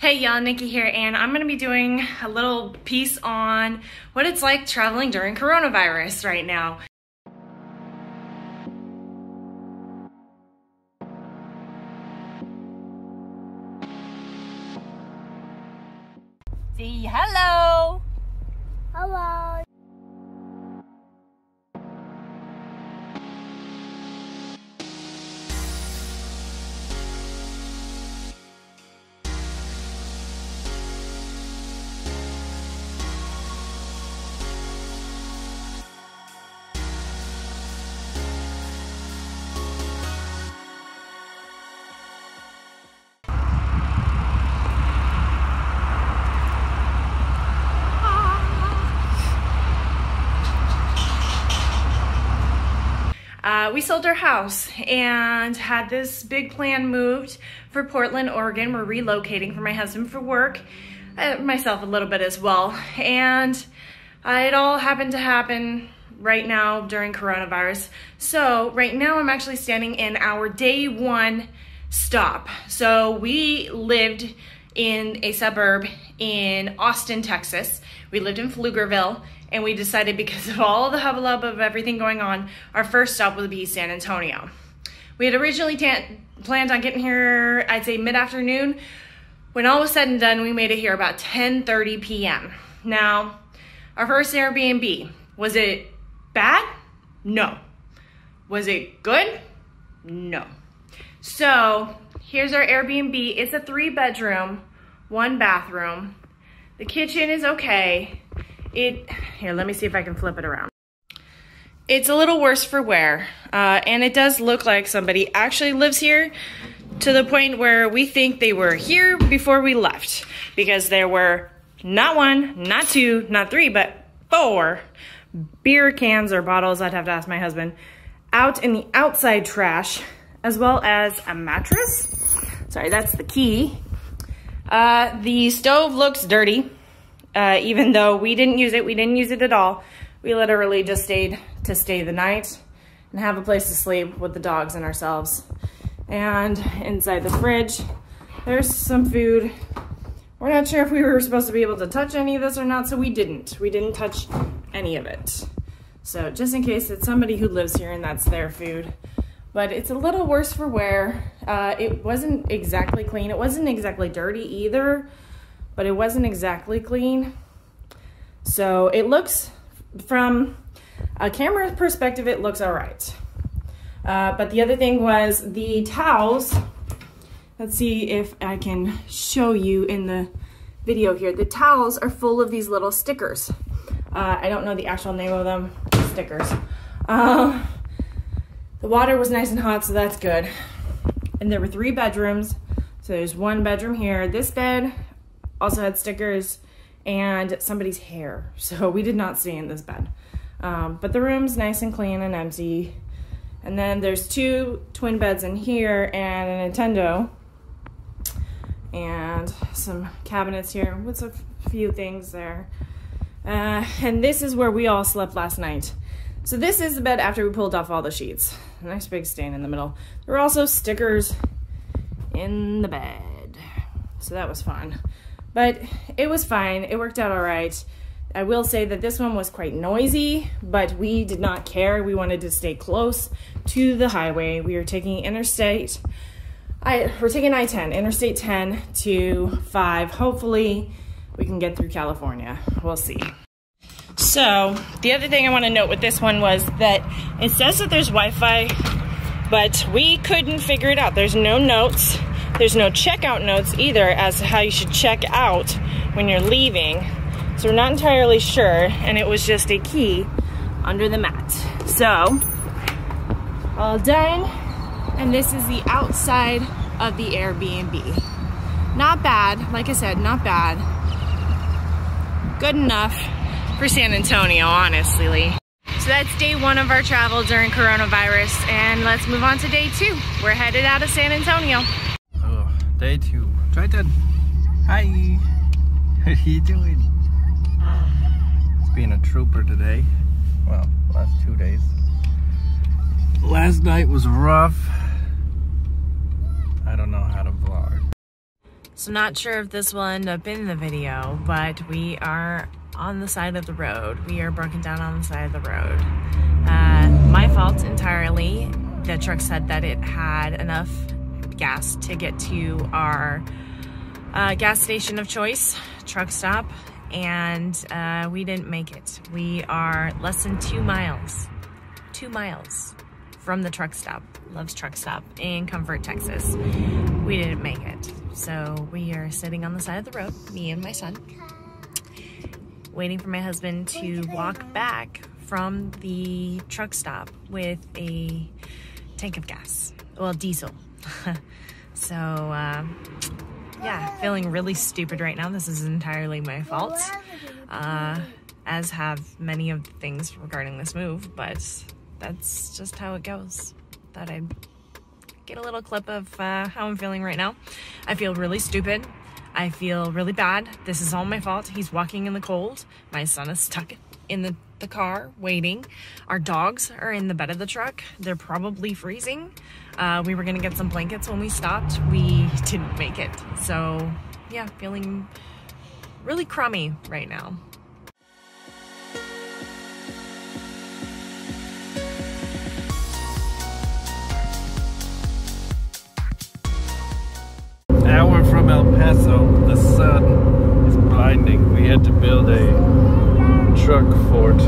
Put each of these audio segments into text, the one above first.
Hey y'all, Nikki here, and I'm gonna be doing a little piece on what it's like traveling during coronavirus right now. Say hello! Hello! We sold our house and had this big plan moved for Portland, Oregon. We're relocating for my husband for work, myself a little bit as well. And it all happened to happen right now during coronavirus. So right now I'm actually standing in our day one stop. So we lived in a suburb in Austin, Texas. We lived in Pflugerville. And we decided, because of all the hubbub of everything going on, our first stop would be San Antonio. We had originally planned on getting here, I'd say mid-afternoon. When all was said and done, we made it here about 10:30 p.m. Now, our first Airbnb, was it bad? No. Was it good? No. So, here's our Airbnb. It's a 3-bedroom, 1 bathroom. The kitchen is okay. Here, let me see if I can flip it around. It's a little worse for wear, and it does look like somebody actually lives here, to the point where we think they were here before we left, because there were not 1, not 2, not 3, but 4 beer cans or bottles, I'd have to ask my husband, out in the outside trash, as well as a mattress. Sorry, that's the key. The stove looks dirty. Even though we didn't use it at all. We literally just stayed to stay the night and have a place to sleep with the dogs and ourselves. And inside the fridge, there's some food. We're not sure if we were supposed to be able to touch any of this or not, so we didn't. We didn't touch any of it. So just in case it's somebody who lives here and that's their food. But it's a little worse for wear. It wasn't exactly clean. It wasn't exactly dirty either, but it wasn't exactly clean. So it looks, from a camera perspective, it looks all right. But the other thing was the towels. Let's see if I can show you in the video here. The towels are full of these little stickers. I don't know the actual name of them, stickers. The water was nice and hot, so that's good. And there were 3 bedrooms. So there's 1 bedroom here. This bed also had stickers and somebody's hair. So we did not stay in this bed. But the room's nice and clean and empty. And then there's 2 twin beds in here and a Nintendo. And some cabinets here with a few things there. And this is where we all slept last night. So this is the bed after we pulled off all the sheets. A nice big stain in the middle. There were also stickers in the bed. So that was fun. But it was fine. It worked out all right. I will say that this one was quite noisy, but we did not care. We wanted to stay close to the highway. We were taking Interstate. We're taking I-10, Interstate 10 to 5. Hopefully, we can get through California. We'll see. So, the other thing I want to note with this one was that it says that there's Wi-Fi, but we couldn't figure it out. There's no notes. There's no checkout notes either as to how you should check out when you're leaving. So we're not entirely sure, and it was just a key under the mat. So, all done, and this is the outside of the Airbnb. Not bad, like I said, not bad. Good enough for San Antonio, honestly. So that's day 1 of our travel during coronavirus, and let's move on to day 2. We're headed out of San Antonio. Day 2. Triton. Hi. How are you doing? It's been a trooper today. Well, last 2 days. Last night was rough. I don't know how to vlog. So not sure if this will end up in the video, but we are on the side of the road. We are broken down on the side of the road. My fault entirely. The truck said that it had enough gas to get to our gas station of choice, truck stop, and we didn't make it. We are less than 2 miles from the truck stop, Love's Truck Stop in Comfort, Texas. We didn't make it. So we are sitting on the side of the road, me and my son, waiting for my husband to walk back from the truck stop with a tank of gas, well, diesel. So yeah, feeling really stupid right now. This is entirely my fault, as have many of the things regarding this move, but that's just how it goes. Thought I'd get a little clip of how I'm feeling right now. I feel really stupid. I feel really bad. This is all my fault. He's walking in the cold. My son is stuck in the car waiting. Our dogs are in the bed of the truck. They're probably freezing. We were gonna get some blankets when we stopped. We didn't make it. So yeah, feeling really crummy right now. Hour from El Paso, the sun is blinding. We had to build a truck fort. We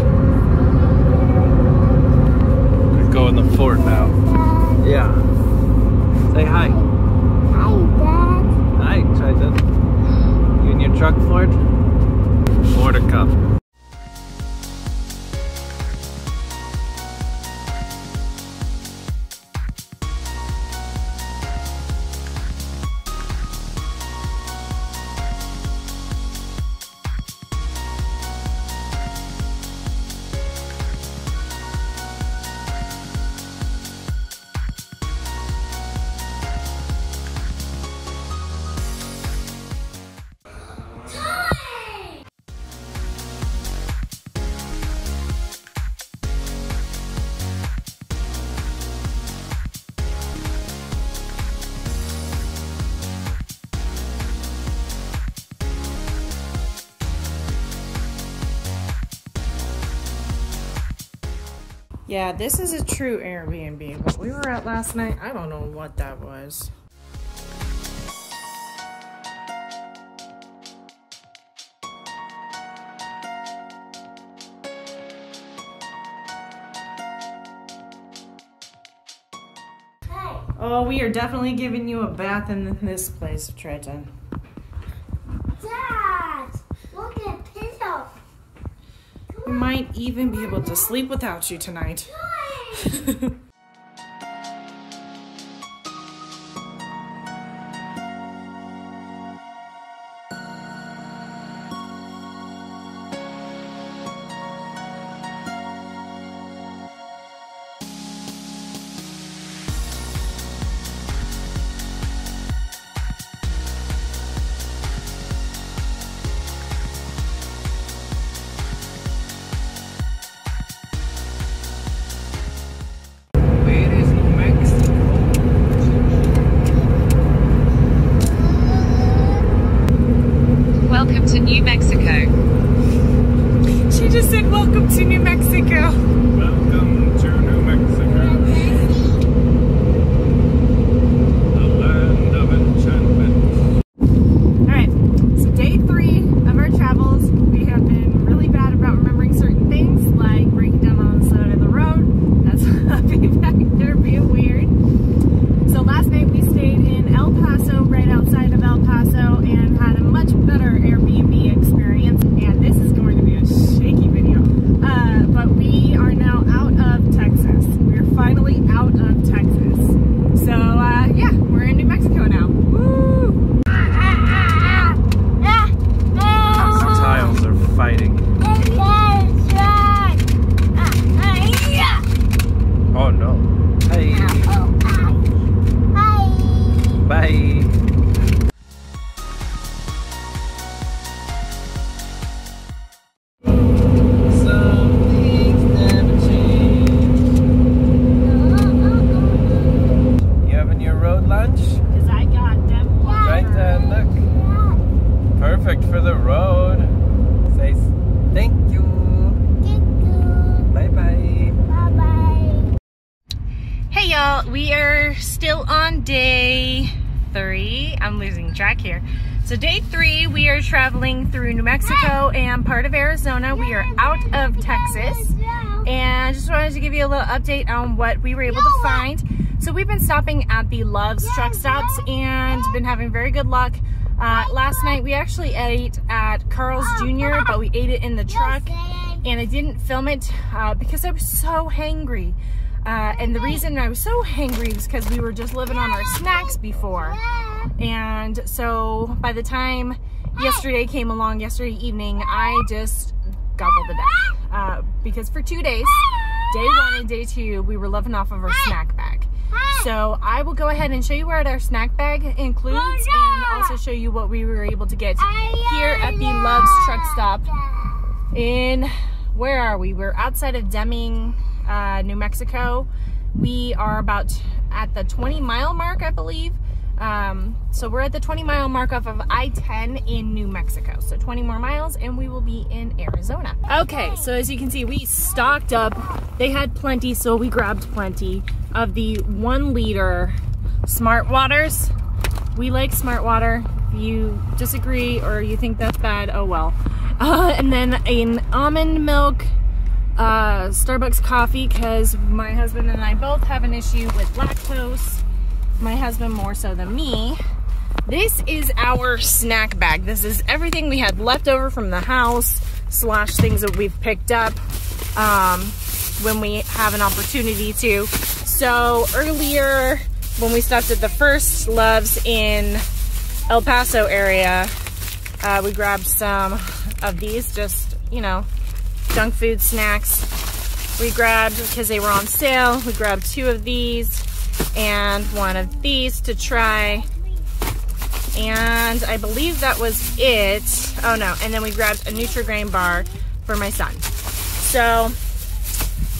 go in the fort now. Yeah. Say hi. Hi, Dad. Hi, Triton. You in your truck fort? More to come. Yeah, this is a true Airbnb. What we were at last night, I don't know what that was. Oh, we are definitely giving you a bath in this place, Triton. Dad, look at pillow. We might even be able to sleep without you tonight. Welcome to New Mexico. She just said, welcome to New Mexico. Welcome to New Mexico. The land of enchantment. Alright, so day 3 of our travels. We have been really bad about remembering certain things, like breaking down on the side of the road. That's being back there being weird. So last night we stayed in El Paso, right outside of El Paso, and had a much better Airbnb experience. we are still on day 3. I'm losing track here. So day 3, we are traveling through New Mexico and part of Arizona. We are out of Texas, and just wanted to give you a little update on what we were able to find. So we've been stopping at the Love's truck stops and been having very good luck. Last night we actually ate at Carl's Jr., but we ate it in the truck, and I didn't film it because I was so hangry. And the reason I was so hangry was because we were just living on our snacks before. And so by the time yesterday came along, yesterday evening, I just gobbled it up. Because for 2 days, day 1 and day 2, we were living off of our snack bag. So I will go ahead and show you what our snack bag includes, and also show you what we were able to get here at the Love's truck stop in, where are we? We're outside of Deming, New Mexico. We are about at the 20-mile mark, I believe. So we're at the 20-mile mark off of I-10 in New Mexico. So 20 more miles and we will be in Arizona. Okay, so as you can see, we stocked up. They had plenty, so we grabbed plenty of the 1-liter Smart Waters. We like Smart Water. If you disagree or you think that's bad, oh well. And then an almond milk Starbucks coffee, because my husband and I both have an issue with lactose. My husband more so than me. This is our snack bag. This is everything we had left over from the house / things that we've picked up when we have an opportunity to. So earlier when we stopped at the first Love's in El Paso area, we grabbed some of these, just, you know, junk food snacks. We grabbed, because they were on sale, we grabbed 2 of these and 1 of these to try, and I believe that was it. Oh no, and then we grabbed a Nutri-Grain bar for my son. So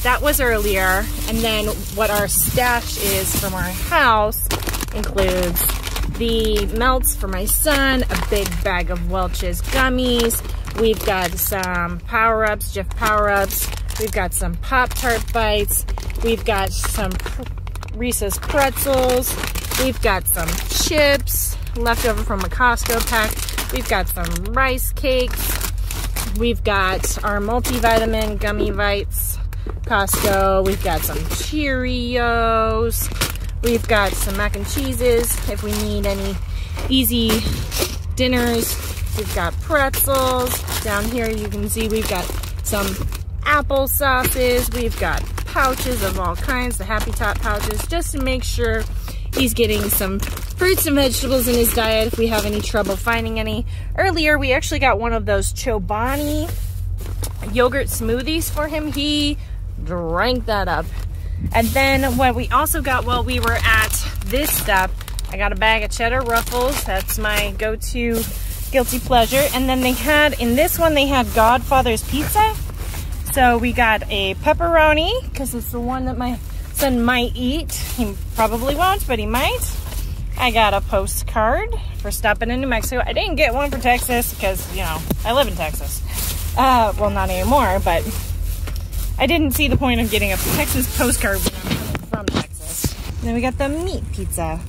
that was earlier. And then what our stash is from our house includes the melts for my son, a big bag of Welch's gummies. We've got some Power-Ups, Jif Power-Ups. We've got some Pop-Tart bites. We've got some Reese's pretzels. We've got some chips left over from a Costco pack. We've got some rice cakes. We've got our multivitamin gummy bites, Costco. We've got some Cheerios. We've got some mac and cheeses if we need any easy dinners. We've got pretzels. Down here you can see we've got some apple sauces. We've got pouches of all kinds, the Happy Tot pouches, just to make sure he's getting some fruits and vegetables in his diet if we have any trouble finding any. Earlier we actually got one of those Chobani yogurt smoothies for him. He drank that up. And then what we also got while we were at this stop, I got a bag of cheddar Ruffles. That's my go-to guilty pleasure. And then they had, in this one, they had Godfather's Pizza. So we got a pepperoni, because it's the one that my son might eat. He probably won't, but he might. I got a postcard for stopping in New Mexico. I didn't get one for Texas because, you know, I live in Texas. Well, not anymore, but I didn't see the point of getting a Texas postcard when I'm coming from Texas. And then we got the meat pizza.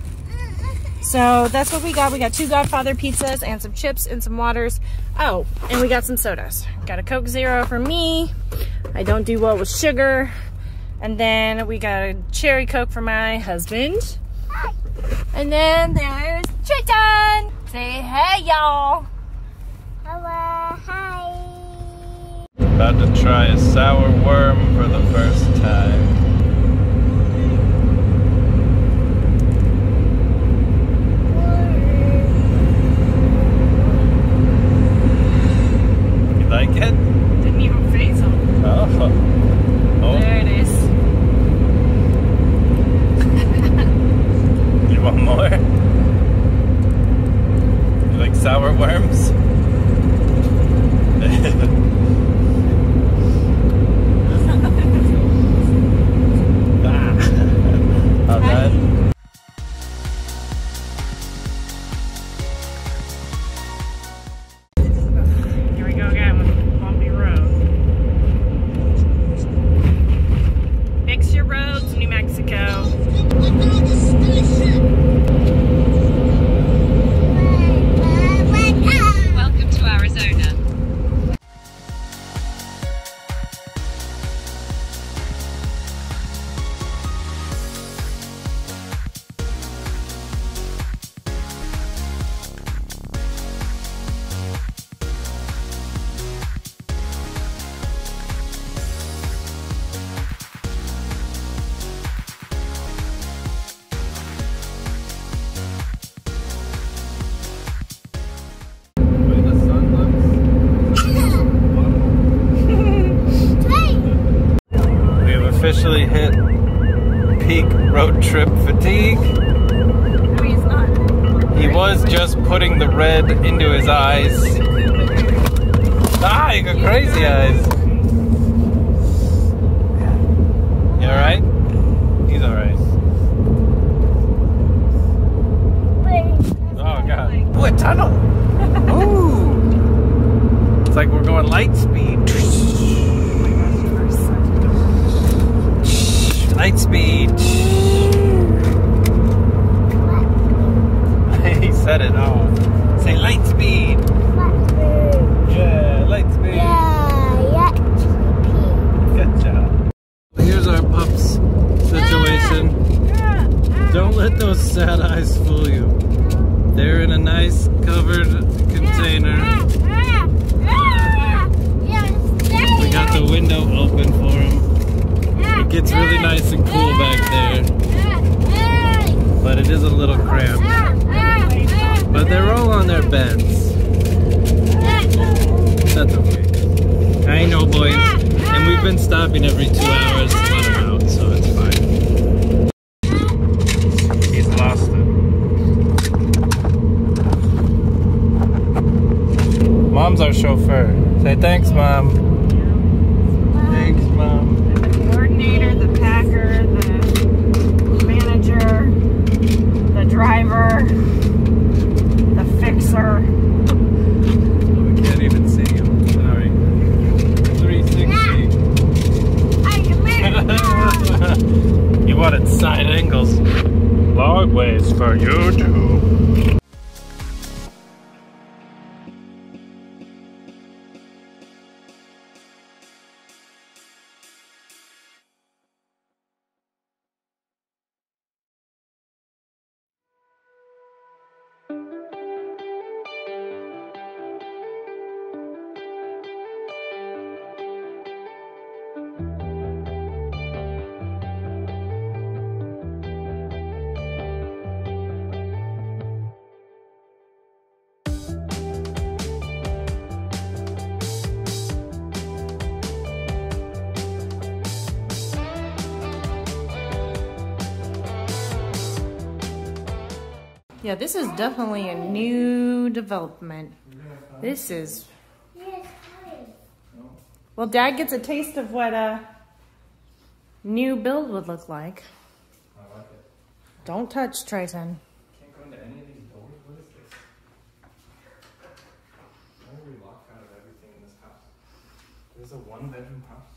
So that's what we got. We got 2 Godfather pizzas and some chips and some waters. Oh, and we got some sodas. Got a Coke Zero for me. I don't do well with sugar. And then we got a cherry Coke for my husband. And then there's Triton. Say hey, y'all. Hello, hi. About to try a sour worm for the first time. Like it? Didn't even phase him. Oh. There it is. You want more? You like sour worms? How bad? Here we go again with bumpy road. Fix your roads, New Mexico. road trip fatigue. I mean, it's not. He was just putting the red into his eyes. Ah, you got crazy eyes. You alright? He's alright. Oh god. Oh, a tunnel! Ooh! It's like we're going light speed. Light speed. He said it all. Say light speed. Yeah, light speed. Good job. Here's our pups situation. Don't let those sad eyes fool you. They're in a nice covered container. We got the window open for them. It gets really nice and cool back there. But it is a little cramped. But they're all on their beds. That's okay. I know, boys. And we've been stopping every 2 hours to let them out, so it's fine. He's lost it. Mom's our chauffeur. Say thanks, Mom. Thanks, Mom. The coordinator, the packer, the manager, the driver, the fixer. We can't even see him. Sorry. 360. You wanted side angles. Long ways for YouTube. Yeah, this is definitely a new development. This is... Well, Dad gets a taste of what a new build would look like. I like it. Don't touch, Trayson. Can't go into any of these doors. What is this? Why are we locked out of everything in this house? Is this a one-bedroom house?